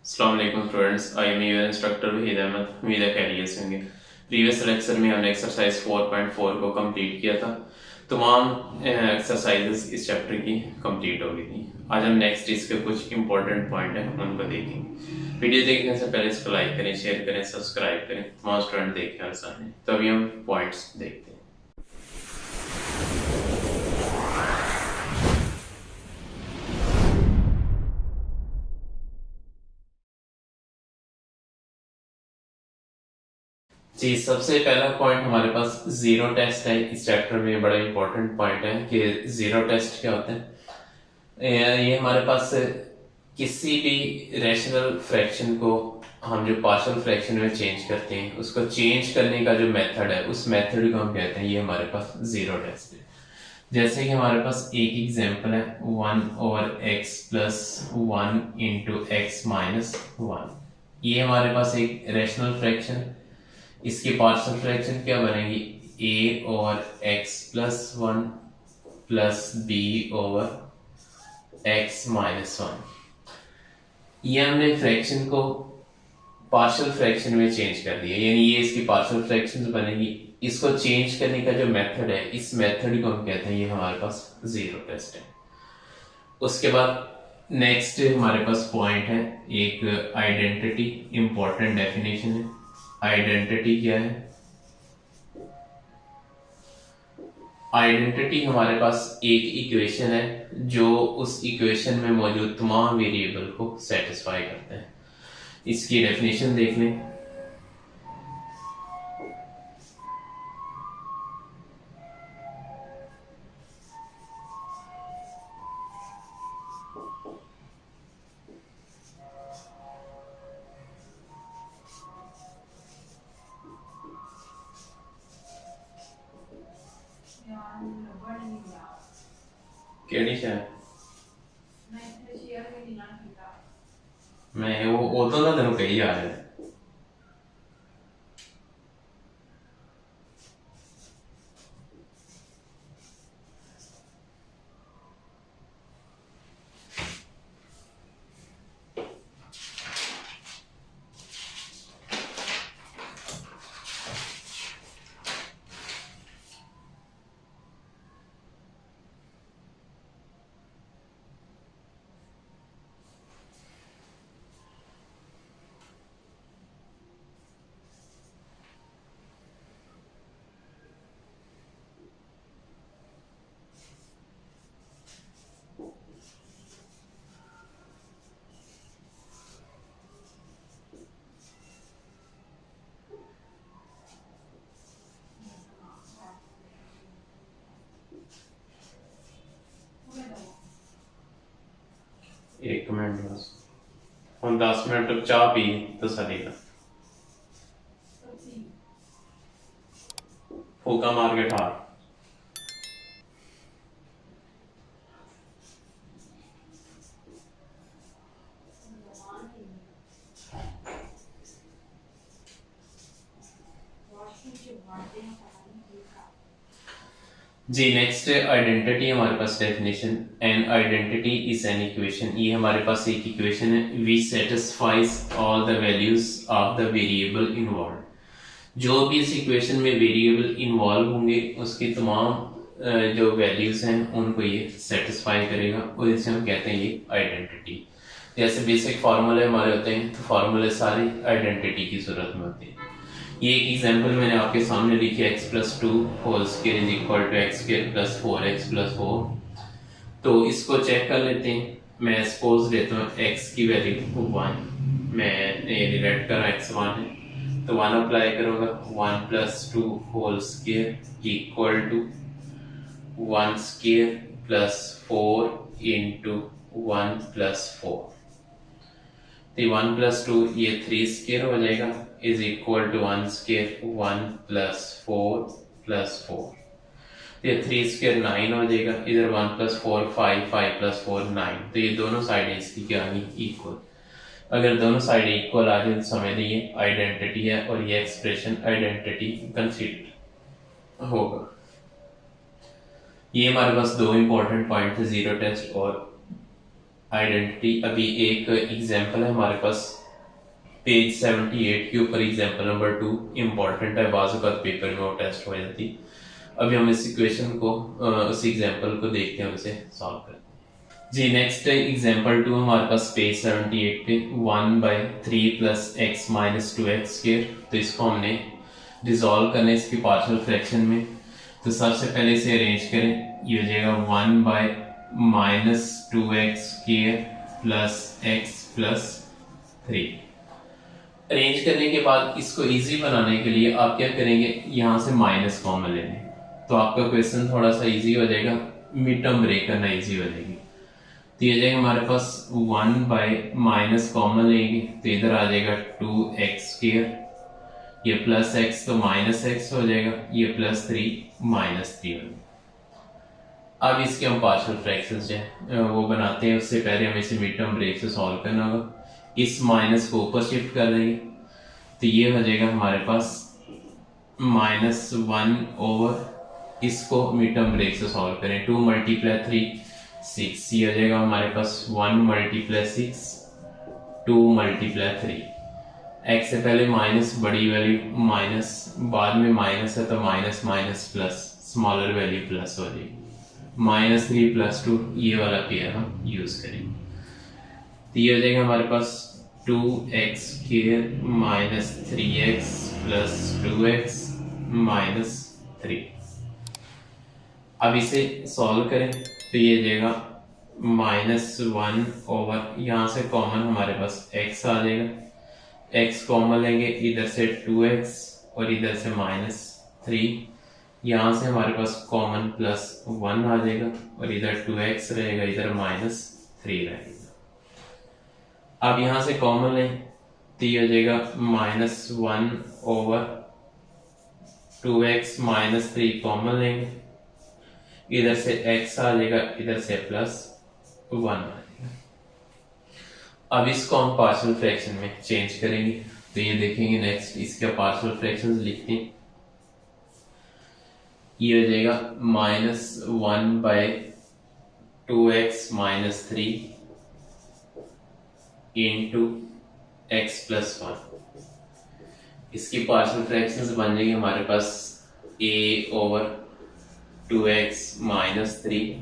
अस्सलाम वालेकुम students, I am your instructor Waheed Ahmad. उम्मीद है खैरियत से होंगे। प्रीवियस लेक्चर में हमने एक्सरसाइज 4.4 को कंप्लीट किया था। तमाम एक्सरसाइजेस इस चैप्टर की कंप्लीट हो गई थी। आज हम नेक्स्ट इसके कुछ इंपॉर्टेंट पॉइंट हैं उनको देखेंगे। वीडियो देखने से पहले इसको लाइक करें, शेयर करें, सब्सक्राइब करें। तमाम स्टूडेंट देखें और समझें। तो अभी हम पॉइंट्स देखते हैं। जी, सबसे पहला पॉइंट हमारे पास जीरो टेस्ट है। इस चैप्टर में बड़ा इंपॉर्टेंट पॉइंट है कि जीरो टेस्ट क्या होता है। ये हमारे पास किसी भी रैशनल फ्रैक्शन को हम जो पार्शियल फ्रैक्शन में चेंज करते हैं, उसको चेंज करने का जो मेथड है, उस मेथड को हम कहते हैं, ये हमारे पास जीरो टेस्ट है। जैसे कि हमारे पास एक एग्जांपल है 1/x plus 1 into x minus 1। ये हमारे पास एक रैशनल फ्रैक्शन है। इसकी पार्शियल फ्रैक्शन क्या बनेगी, a over x plus 1 plus b over x minus 1। ये हमने फ्रैक्शन को पार्शियल फ्रैक्शन में चेंज कर दिया, यानी ये इसकी पार्शियल फ्रैक्शन बनेगी। इसको चेंज करने का जो मेथड है, इस मेथड को हम कहते हैं, ये हमारे पास जीरो टेस्ट है। उसके बाद नेक्स्ट हमारे पास पॉइंट है एक आइडेंटिटी, इंपॉर्टेंट डेफिनेशन है। आइडेंटिटी क्या है? आइडेंटिटी हमारे पास एक इक्वेशन है जो उस इक्वेशन में मौजूद तमाम वेरिएबल को सेटिस्फाई करता है। इसकी डेफिनेशन देख लें। केड़ी शे मैं वो तो ना तेन कही आ रहा है। एक मिनट बस, हम 10 मिनट चाह पी तो सरेगा। फूका मार के ठार। जी, नेक्स्ट आइडेंटिटी हमारे पास definition. An identity is an equation. ये हमारे पास एक इक्वेशन है। We satisfies all the values of the variable involve. जो भी इस इक्वेशन में वेरिएबल इन्वॉल्व होंगे, उसकी तमाम जो वैल्यूज हैं उनको ये सेटिस्फाई करेगा, और इसे हम कहते हैं ये आइडेंटिटी। जैसे बेसिक फार्मूले हमारे होते हैं, तो फार्मूले सारे आइडेंटिटी की जरूरत में होते हैं। ये एक एग्जांपल मैंने आपके सामने लिखी है, x plus 2 whole square is equal to X square plus 4x plus 4। तो इसको चेक कर लेते हैं। मैं सपोज लेता हूँ x की वैल्यू 1, मैं डिवाइड कर x 1 है तो 1 अप्लाई करूँगा। 1 plus 2 whole square equal to 1 square plus 4 into 1 plus 4। तो 1 प्लस 2 ये 3 स्क्वायर हो जाएगा is equal to 1 square 1 plus 4 plus 4। ये 3 स्क्वायर 9 हो जाएगा। इधर 1 प्लस 4 5, 5 प्लस 4 9। तो ये दोनों साइड इसकी क्या होगी, इक्वल। अगर दोनों साइड इक्वल आ जाए तो समझ लीजिए आइडेंटिटी है, और ये एक्सप्रेशन आइडेंटिटी कंसीडर होगा। ये हमारे पास दो इंपॉर्टेंट पॉइंट थे, जीरो टेस्ट और आइडेंटिटी। अभी एक एग्जांपल है हमारे पास पेज 78 के ऊपर, एग्जांपल नंबर 2 इम्पॉर्टेंट है, बाज़ औक़ात पेपर में वो टेस्ट हो जाती। अभी हम इस इक्वेशन को उस एग्जांपल को देखते हैं, उसे सॉल्व करते हैं जी। नेक्स्ट एग्जांपल 2 हमारे पास पेज 78 पे 1/3 + x - 2x²। तो इसको हमने रिजॉल्व करना है इसकी पार्शियल फ्रैक्शन में। तो सबसे पहले इसे अरेंज करें, ये हो जाएगा 1/- 2x² + x + 3। अरेंज करने के बाद इसको इजी बनाने के लिए आप क्या करेंगे, यहाँ से माइनस कॉमन लेंगे, तो आपका क्वेश्चन थोड़ा सा इजी हो जाएगा, मिड टर्म ब्रेक करना इजी हो जाएगी। तो ये जाएगा हमारे पास 1/- कॉमन लेंगे तो इधर आ जाएगा 2x², ये प्लस x तो माइनस x हो जाएगा, ये +3 -3 हो जाएगा। अब इसके हम पार्शियल फ्रैक्शंस जो है वो बनाते हैं, उससे पहले हमें इसे मिड टर्म ब्रेक से सॉल्व करना होगा। इस माइनस को ऊपर शिफ्ट कर देंगे तो ये हो जाएगा हमारे पास -1/, इसको मिड टर्म ब्रेक से सॉल्व करें, 2 × 3 6, ये हो जाएगा हमारे पास 1 × 6 2 × 3। x से पहले माइनस, बड़ी वैल्यू माइनस, बाद में माइनस है तो minus minus plus, smaller value plus हो जाएगी, -3 + 2, ये वाला पेयर हम यूज करेंगे। तो ये हो जाएगा हमारे पास 2x² - 3x + 2x - 3। अब इसे सॉल्व करें तो ये हो जाएगा -1/, यहाँ से कॉमन हमारे पास x आ जाएगा, x कॉमन लेंगे, इधर से 2x और इधर से -3, यहाँ से हमारे पास कॉमन +1 आ जाएगा और इधर 2x रहेगा, इधर -3 रहेगा। अब यहाँ से कॉमन लें तो ये हो जाएगा -1/2x -3 कॉमन लेंगे, इधर से x आ जाएगा, इधर से +1 आ जाएगा। अब इसको हम पार्शियल फ्रैक्शन में चेंज करेंगे, तो ये देखेंगे नेक्स्ट इसका पार्शियल फ्रैक्शंस लिखते हैं। ये हो जाएगा -1/2x -3 into x + 1। इसकी पार्शियल फ्रैक्शंस बन जाएगी हमारे पास a/2x -3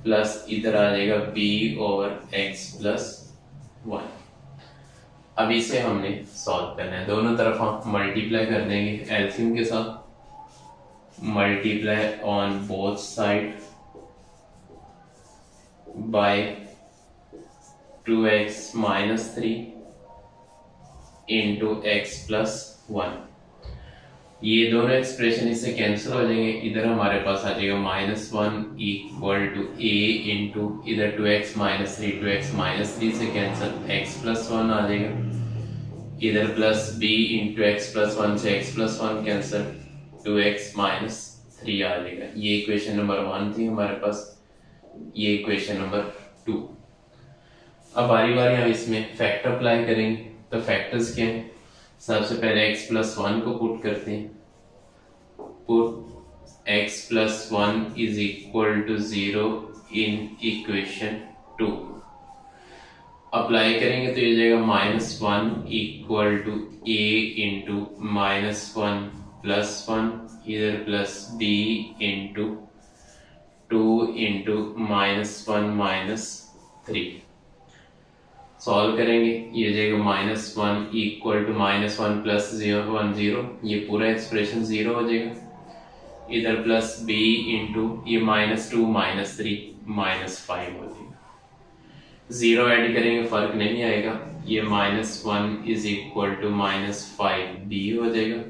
प्लस इधर आ जाएगा b/x + 1। अब इसे हमने सॉल्व करना है, दोनों तरफ हम मल्टीप्लाई कर देंगे एलसीएम के साथ, multiply on both side by 2x -3 into x + 1। ये दोनों एक्सप्रेशन इससे कैंसिल हो जाएंगे, इधर हमारे पास आ जाएगा -1 = a इंटू इधर 2x -3, 2x -3 से कैंसिल, x + 1 आ जाएगा, इधर प्लस b इंटू x + 1 से x + 1 कैंसिल, 2x -3 आ जाएगा। ये इक्वेशन नंबर 1 थी हमारे पास, ये इक्वेशन नंबर 2। अब बारी बारी हम इसमें फैक्टर अप्लाई करेंगे, तो फैक्टर्स क्या हैं, सबसे पहले x + 1 को पुट करते हैं, put x + 1 = 0 in equation 2। Apply करेंगे तो ये जाएगा -1 = a इंटू -1 + 1, इधर plus b into 2 into -1 -3। Solve करेंगे, ये जाएगा -1 = -1 + 0 1 0, ये पूरा एक्सप्रेशन 0 हो जाएगा, इधर प्लस b इंटू ये -2 -3 -5 हो जाएगा। 0 ऐड करेंगे फर्क नहीं आएगा, ये -1 = -5b हो जाएगा,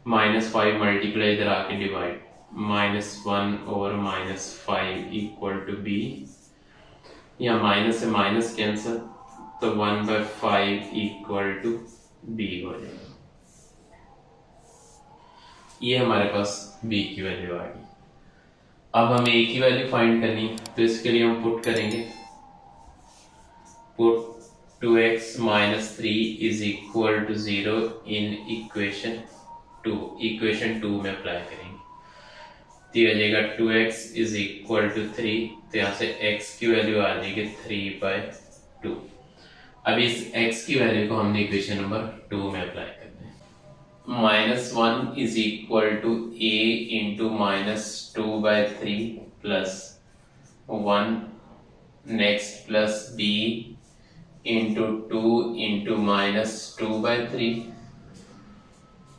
-5 मल्टीप्लाई इधर आके डिवाइड, -1/-5 = b, या माइनस से माइनस कैंसिल, तो 1/5 = b हो जाएगा। ये हमारे पास b की वैल्यू आ गई। अब हमें a की वैल्यू फाइंड करनी, तो इसके लिए हम पुट करेंगे, put 2x - 3 = 0 in equation 2, equation 2 में अप्लाई करेंगे, तो ये आ जाएगा 2x = 3 तो यहाँ से x की वैल्यू आ जाएगी 3/2। अब इस x की वैल्यू को हमने इक्वेशन नंबर 2 में अप्लाई करना है। -1 is equal to a into -2/3 plus 1 next plus b into 2 into -2/3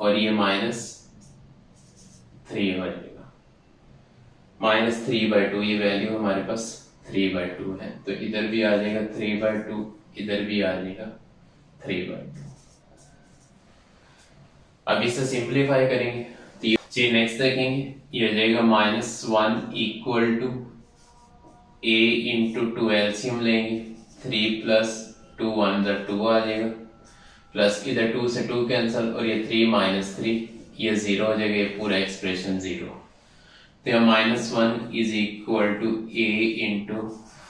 और ये -3 हो जाएगा। -3/2 ये वैल्यू हमारे पास 3/2 है, तो इधर भी आ जाएगा 3/2, इधर भी आ जाएगा 3/2। अब इसे सिंप्लीफाई करेंगे तो नेक्स्ट देखेंगे, ये हो जाएगा -1 equal to a into 2 LCM लेंगे, 3 प्लस 2 1 2 आ जाएगा, प्लस इधर 2 से 2 कैंसिल और ये 3 -3 ये 0 हो जाएगा, ये पूरा एक्सप्रेशन 0। तो -1 is equal to a into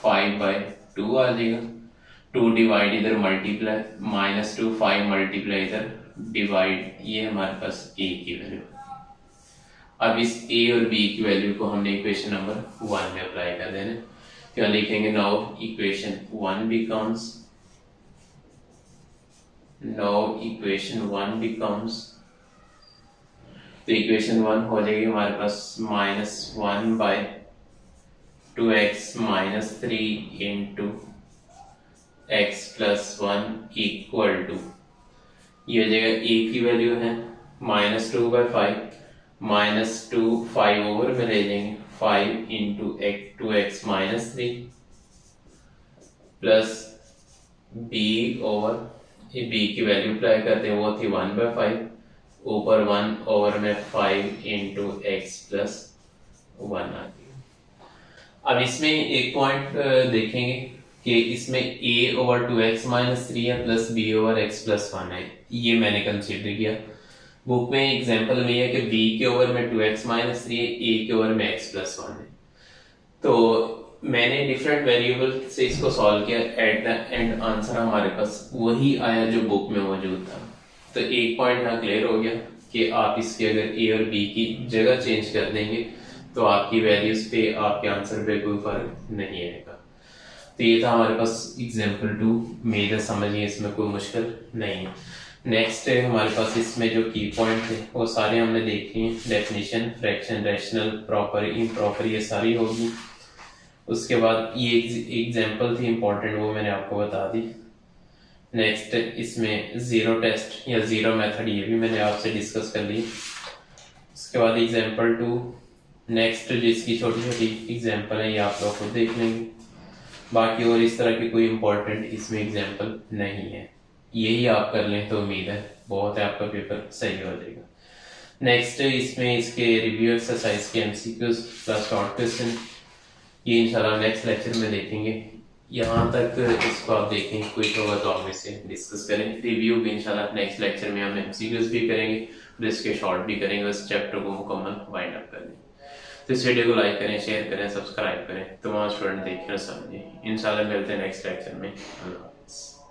5/2 आ जाएगा, 2 डिवाइड इधर मल्टीप्लाई, -2 5 मल्टीप्लाई इधर डिवाइड, ये हमारे पास a की वैल्यू। अब इस a और b की वैल्यू को हमने इक्वेशन नंबर 1 में अप्लाई कर देना। तो लिखेंगे नाउ इक्वेशन 1 बिकम्स, तो इक्वेशन 1 हो जाएगी हमारे पास -1/2x - 3 into x plus 1 equal to, ये हो जाएगा a की वैल्यू है -2/5, -2 5 ओवर में ले जाएंगे, 5 into 2x - 3 plus b over, ये b की वैल्यू अप्लाई करते हैं, वो थी 1/5, ऊपर 1 ओवर में 5 इंटू x प्लस 1 आ गई। अब इसमें एक पॉइंट देखेंगे कि इसमें a ओवर 2x - 3 है plus b over x plus 1 है, ये मैंने कंसीडर किया। बुक में एग्जांपल में है कि b के ओवर में 2x - 3 है, a के ओवर में x प्लस 1 है, तो मैंने डिफरेंट वेरिएबल से इसको सॉल्व किया, एट द एंड आंसर हमारे पास वही आया जो बुक में मौजूद था। तो एक पॉइंट ना क्लियर हो गया कि आप इसके अगर a और b की जगह चेंज कर देंगे तो आपकी वैल्यूज पे, आपके आंसर पे कोई फर्क नहीं आएगा। तो ये था हमारे पास एग्जांपल 2, मेजर समझिए, इसमें कोई मुश्किल नहीं है। नेक्स्ट है हमारे पास इसमें जो की पॉइंट थे वो सारे हमने देखे हैं, definition, fraction, rational, proper, improper, ये सारी होगी। उसके बाद ये एग्जांपल थी इंपॉर्टेंट, वो मैंने आपको बता दी। नेक्स्ट इसमें जीरो टेस्ट या जीरो मेथड, ये भी मैंने आपसे डिस्कस कर ली। उसके बाद एग्जांपल 2, नेक्स्ट जिसकी छोटी छोटी एग्जांपल है ये आप लोग खुद देख लेंगे, बाकी और इस तरह की कोई इंपॉर्टेंट इसमें एग्जांपल नहीं है। यही आप कर लें तो उम्मीद है बहुत है आपका पेपर सही हो जाएगा। नेक्स्ट इसमें इसके रिव्यू एक्सरसाइज के एमसीक्यूज प्लस शॉर्ट क्वेश्चन, ये इंशाल्लाह नेक्स्ट लेक्चर में देखेंगे। यहाँ तक इसको आप देखें, कोई होगा तो आप इससे डिस्कस करें। रिव्यू भी इंशाल्लाह नेक्स्ट लेक्चर में हम एमसीक्यूज भी करेंगे और इसके शॉर्ट भी करेंगे, उस चैप्टर को मुकम्मल वाइंड अप करेंगे। तो इस वीडियो को लाइक करें, शेयर करें, सब्सक्राइब करें, तमाम स्टूडेंट देखें और समझें। इंशाल्लाह मिलते हैं नेक्स्ट लेक्चर में। अल्लाह हाफ़िज़।